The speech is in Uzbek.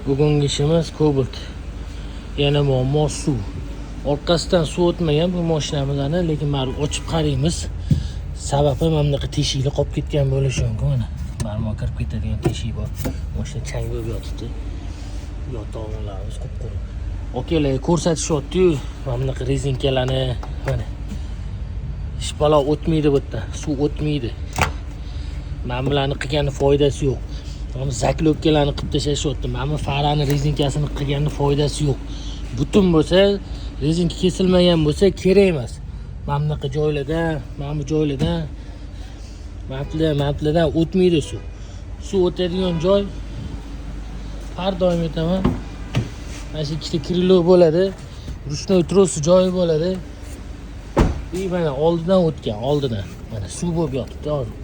Bugungi ishimiz Cobalt. Yana muammo suv. Orqasidan suv o'tmagan bu mashinamizni, lekin mana ochib qaraymiz. Sababi mana bunaqa teshikli qolib ketgan bo'lishi mumkin. Mana marmor kirib ketadigan teshik bor. Mashina chang bo'lib yotibdi. Yotog'larimiz qop-qora. Okalar ko'rsatishyapti-yu, mana bunaqa rezinkalarni, mana. Hech balo o'tmaydi bu yerda, suv o'tmaydi. Mana bularni qilgani foydasi yo'q. Mana zaklovkalarni qilib tashlashyapti. Mana farani rezinkasini qilgani foydasi yo'q. Butun bo'lsa, rezinka kesilmagan bo'lsa kerak emas. Mana bunaqa joylardan, mana bu joylardan mantlardan o'tmaydi suv. Suv o'tadigan joy har doim aytaman. Mana shu ikkita krilo bo'ladi. Ruchnoy tros joyi bo'ladi. Mana oldidan o'tgan, oldidan. Mana suv bo'lib yotibdi hozir.